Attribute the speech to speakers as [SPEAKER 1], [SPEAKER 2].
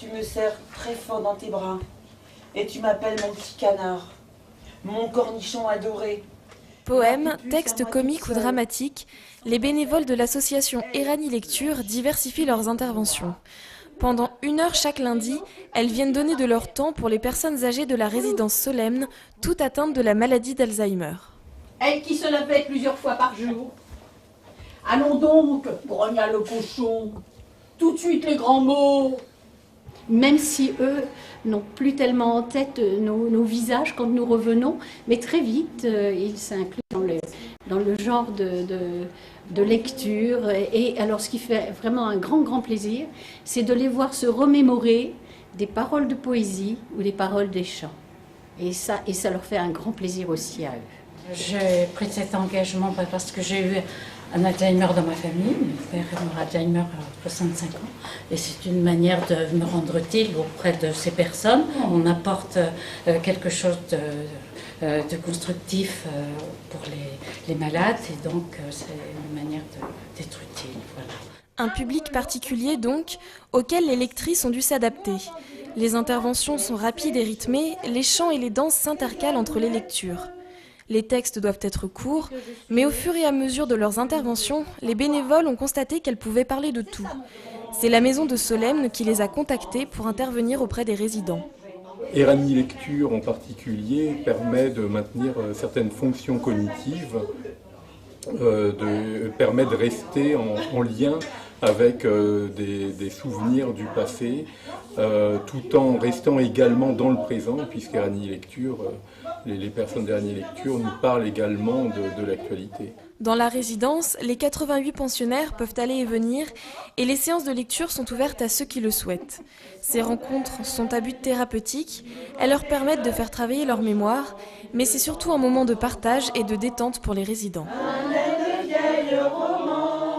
[SPEAKER 1] Tu me serres très fort dans tes bras et tu m'appelles mon petit canard, mon cornichon adoré.
[SPEAKER 2] Poèmes, textes comiques ou dramatiques, les bénévoles de l'association Éranie Lecture diversifient leurs interventions. Pendant 1 heure chaque lundi, elles viennent donner de leur temps pour les personnes âgées de la résidence Solesmes, toutes atteintes de la maladie d'Alzheimer.
[SPEAKER 3] Elle qui se lavait plusieurs fois par jour. Allons donc, grogna le cochon, tout de suite les grands mots. Même si eux n'ont plus tellement en tête nos visages quand nous revenons, mais très vite, ils s'incluent dans le genre de lecture. Et alors ce qui fait vraiment un grand plaisir, c'est de les voir se remémorer des paroles de poésie ou des paroles des chants. Et ça leur fait un grand plaisir aussi à eux.
[SPEAKER 4] J'ai pris cet engagement parce que j'ai eu un Alzheimer dans ma famille. Mon père est mort Alzheimer à 65 ans. Et c'est une manière de me rendre utile auprès de ces personnes. On apporte quelque chose de constructif pour les malades. Et donc, c'est une manière d'être utile. Voilà.
[SPEAKER 2] Un public particulier donc, auquel les lectrices ont dû s'adapter. Les interventions sont rapides et rythmées, les chants et les danses s'intercalent entre les lectures. Les textes doivent être courts, mais au fur et à mesure de leurs interventions, les bénévoles ont constaté qu'elles pouvaient parler de tout. C'est la maison de Solesmes qui les a contactés pour intervenir auprès des résidents.
[SPEAKER 5] Éranie Lecture en particulier permet de maintenir certaines fonctions cognitives, permet de rester en lien avec des souvenirs du passé, tout en restant également dans le présent, puisqu'Éranie Lecture, les personnes d'Éranie Lecture nous parlent également de l'actualité.
[SPEAKER 2] Dans la résidence, les 88 pensionnaires peuvent aller et venir et les séances de lecture sont ouvertes à ceux qui le souhaitent. Ces rencontres sont à but thérapeutique, elles leur permettent de faire travailler leur mémoire, mais c'est surtout un moment de partage et de détente pour les résidents.
[SPEAKER 1] Un air de vieil roman.